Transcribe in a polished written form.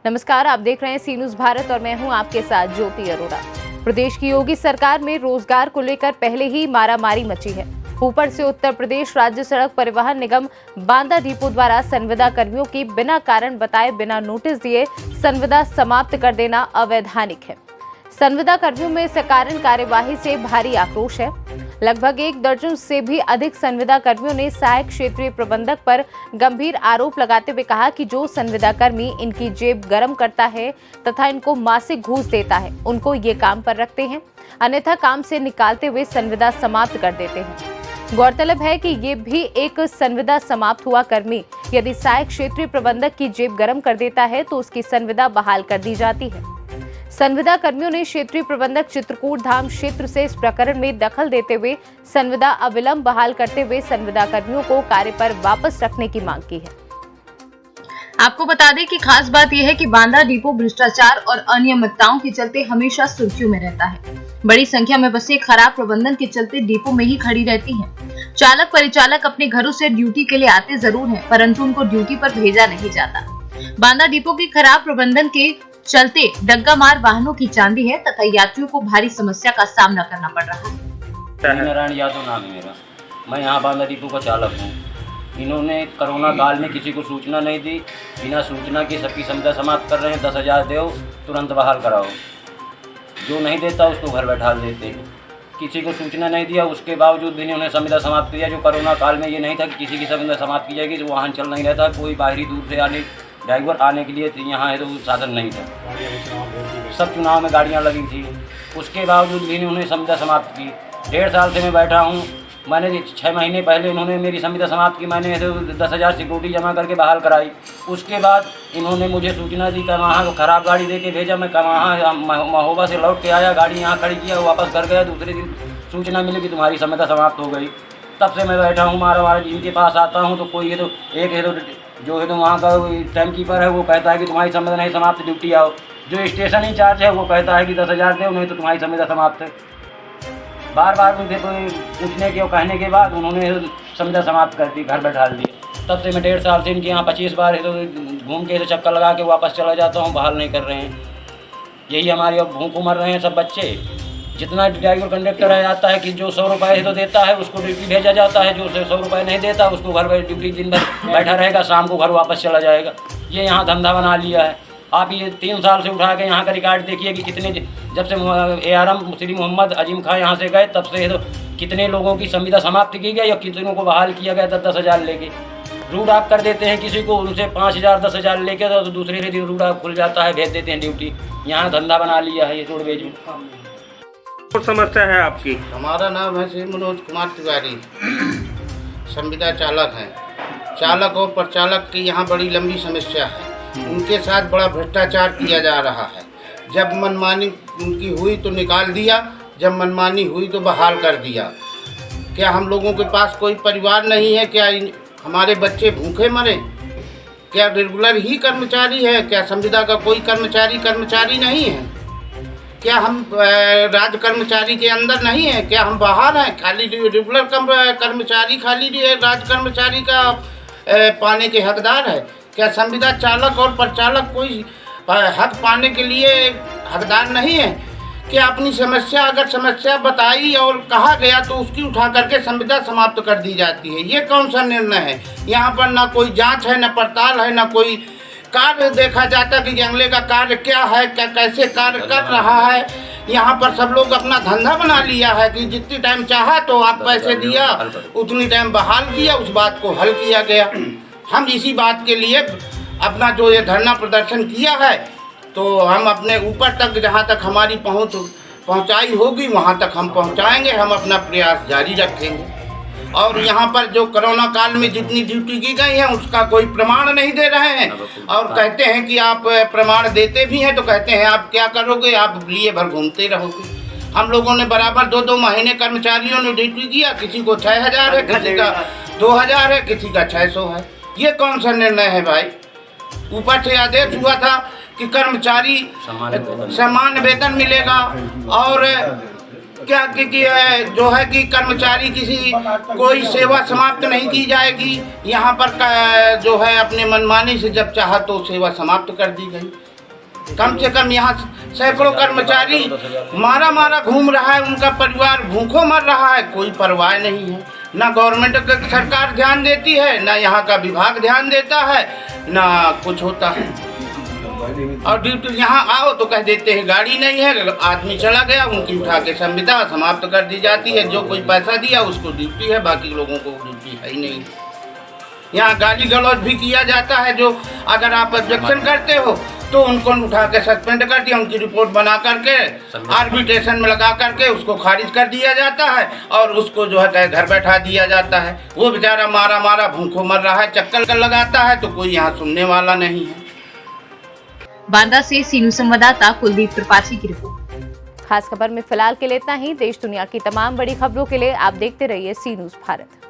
नमस्कार, आप देख रहे हैं सी न्यूज़ भारत और मैं हूं आपके साथ ज्योति अरोड़ा। प्रदेश की योगी सरकार में रोजगार को लेकर पहले ही मारामारी मची है। ऊपर से उत्तर प्रदेश राज्य सड़क परिवहन निगम बांदा डिपो द्वारा संविदा कर्मियों की बिना कारण बताए बिना नोटिस दिए संविदा समाप्त कर देना अवैधानिक है। संविदा कर्मियों में सकारण कार्यवाही से भारी आक्रोश है। लगभग 1 दर्जन से भी अधिक संविदा कर्मियों ने सहायक क्षेत्रीय प्रबंधक पर गंभीर आरोप लगाते हुए कहा कि जो संविदा कर्मी इनकी जेब गरम करता है तथा इनको मासिक घूस देता है, उनको ये काम पर रखते हैं, अन्यथा काम से निकालते हुए संविदा समाप्त कर देते हैं। गौरतलब है कि ये भी एक संविदा समाप्त हुआ कर्मी यदि सहायक क्षेत्रीय प्रबंधक की जेब गरम कर देता है तो उसकी संविदा बहाल कर दी जाती है। संविदा कर्मियों ने क्षेत्रीय प्रबंधक चित्रकूट धाम क्षेत्र से इस प्रकरण में दखल देते हुए संविदा अविलंब बहाल करते हुए संविदा कर्मियों को कार्य पर वापस रखने की मांग की है। आपको बता दें कि खास बात यह है कि बांदा डिपो भ्रष्टाचार और अनियमितताओं के चलते हमेशा सुर्खियों में रहता है। बड़ी संख्या में बसें खराब प्रबंधन के चलते डिपो में ही खड़ी रहती हैं। चालक परिचालक अपने घरों से ड्यूटी के लिए आते जरूर हैं, परंतु उनको ड्यूटी पर भेजा नहीं जाता। बांदा डिपो की खराब प्रबंधन के चलते डग्गा मार वाहनों की चांदी है तथा यात्रियों को भारी समस्या का सामना करना पड़ रहा है। नारायण यादव नाम है मेरा। मैं यहाँ बांदा डिपो का चालक हूँ। इन्होंने कोरोना काल में किसी को सूचना नहीं दी, बिना सूचना के सबकी संविदा समाप्त कर रहे हैं। 10,000 दो, तुरंत बहाल कराओ। जो नहीं देता उसको घर बैठा देते हैं। किसी को सूचना नहीं दिया, उसके बावजूद भी इन्होंने संविदा समाप्त किया। जो कोरोना काल में ये नहीं था कि किसी की संविदा समाप्त की जाएगी, जो वाहन चल नहीं रहता, कोई बाहरी दूर से आने ड्राइवर आने के लिए यहाँ है तो साधन नहीं था। सब चुनाव में गाड़ियाँ लगी थी, उसके बावजूद भी इन्होंने संविदा समाप्त की। 1.5 साल से मैं बैठा हूँ। मैंने 6 महीने पहले इन्होंने मेरी संविदा समाप्त की। मैंने 10,000 सिक्योरिटी जमा करके बहाल कराई। उसके बाद इन्होंने मुझे सूचना दी, वहाँ को ख़राब गाड़ी दे के भेजा। मैं वहाँ महोबा से लौट के आया, गाड़ी यहाँ खड़ी किया, वापस घर गया। दूसरे दिन सूचना मिली कि तुम्हारी संविदा समाप्त हो गई। तब से मैं बैठा हूँ। मारा जिनके पास आता हूँ तो कोई है तो एक है तो जो है तो वहाँ का टाइम कीपर है, वो कहता है कि तुम्हारी संविदा नहीं समाप्त, ड्यूटी आओ। जो स्टेशन इंचार्ज है वो कहता है कि 10,000 दो, नहीं तो तुम्हारी संविदा समाप्त है। बार बार उनसे पूछने के और कहने के बाद उन्होंने संविदा समाप्त कर दी, घर बैठा दिया। तब से मैं 1.5 साल से इनके यहाँ 25 बार है तो घूम के चक्कर लगा के वापस चला जाता हूँ, बहाल नहीं कर रहे हैं। यही हमारे अब भूख मर रहे हैं सब बच्चे। जितना ड्राइवर कंडक्टर है आता है कि जो 100 रुपये तो देता है उसको ड्यूटी भेजा जाता है, जो 100 रुपये नहीं देता उसको घर ड्यूटी दिन भर बैठा रहेगा, शाम को घर वापस चला जाएगा। ये यहाँ धंधा बना लिया है। आप ये 3 साल से उठा के यहाँ का रिकॉर्ड देखिए कि कितने, जब से ARM श्री मोहम्मद अजीम खां यहाँ से गए तब से तो कितने लोगों की संविदा समाप्त की गई और कितनों को बहाल किया गया। 10,000 लेके रूट आप कर देते हैं किसी को, उनसे 5,000 10,000 लेके तो दूसरे दिन रूट आप खुल जाता है, भेज देते हैं ड्यूटी। यहाँ धंधा बना लिया है ये रोडवेज में। और समस्या है आपकी? हमारा नाम है श्री मनोज कुमार तिवारी, संविदा चालक हैं। चालक और प्रचालक की यहाँ बड़ी लंबी समस्या है। उनके साथ बड़ा भ्रष्टाचार किया जा रहा है। जब मनमानी उनकी हुई तो निकाल दिया, जब मनमानी हुई तो बहाल कर दिया। क्या हम लोगों के पास कोई परिवार नहीं है? क्या हमारे बच्चे भूखे मरे? क्या रेगुलर ही कर्मचारी है? क्या संविदा का कोई कर्मचारी नहीं है? क्या हम राज्य कर्मचारी के अंदर नहीं है? क्या हम बाहर हैं? खाली रेगुलर कर्मचारी खाली राज्य कर्मचारी का पाने के हकदार है? क्या संविदा चालक और प्रचालक कोई हक पाने के लिए हकदार नहीं है? क्या अपनी समस्या अगर समस्या बताई और कहा गया तो उसकी उठा करके संविदा समाप्त कर दी जाती है? ये कौन सा निर्णय है? यहाँ पर ना कोई जांच है, ना पड़ताल है, ना कोई कार्य देखा जाता कि अगले का कार्य क्या है, क्या कैसे कार्य कर रहा है। यहाँ पर सब लोग अपना धंधा बना लिया है कि जितनी टाइम चाहा तो आप पैसे दिया, उतनी टाइम बहाल किया, उस बात को हल किया गया। हम इसी बात के लिए अपना जो ये धरना प्रदर्शन किया है, तो हम अपने ऊपर तक जहाँ तक हमारी पहुँचाई होगी वहाँ तक हम पहुँचाएंगे। हम अपना प्रयास जारी रखेंगे। और यहाँ पर जो कोरोना काल में जितनी ड्यूटी की गई है उसका कोई प्रमाण नहीं दे रहे हैं और कहते हैं कि आप प्रमाण देते भी हैं तो कहते हैं आप क्या करोगे, आप लिए भर घूमते रहोगे। हम लोगों ने बराबर 2-2 महीने कर्मचारियों ने ड्यूटी किया। किसी को 6,000 है, किसी का 2,000 है, किसी का 600 है। ये कौन सा निर्णय है भाई? ऊपर से आदेश हुआ था कि कर्मचारी समान वेतन मिलेगा और क्या कि जो है कि कर्मचारी किसी कोई सेवा समाप्त नहीं की जाएगी। यहाँ पर जो है अपने मनमानी से जब चाहा तो सेवा समाप्त कर दी गई। कम से कम यहाँ सैकड़ों कर्मचारी मारा मारा घूम रहा है, उनका परिवार भूखों मर रहा है, कोई परवाह नहीं है। ना गवर्नमेंट का सरकार ध्यान देती है, ना यहाँ का विभाग ध्यान देता है, ना कुछ होता है। और ड्यूटी यहाँ आओ तो कह देते हैं गाड़ी नहीं है, आदमी चला गया, उनकी उठा के संविदा समाप्त कर दी जाती है। जो कोई पैसा दिया उसको ड्यूटी है, बाकी लोगों को ड्यूटी है ही नहीं। यहाँ गाली गलौज भी किया जाता है। जो अगर आप ऑब्जेक्शन करते हो तो उनको उठा के सस्पेंड कर दिया, उनकी रिपोर्ट बना करके आर्बिट्रेशन में लगा करके उसको खारिज कर दिया जाता है और उसको जो है घर बैठा दिया जाता है। वो बेचारा मारा मारा भूखों मर रहा है, चक्कर लगाता है तो कोई यहाँ सुनने वाला नहीं है। बांदा से सीनू संवाददाता कुलदीप त्रिपाठी की रिपोर्ट। खास खबर में फिलहाल के लिए इतना ही। देश दुनिया की तमाम बड़ी खबरों के लिए आप देखते रहिए सी न्यूज़ भारत।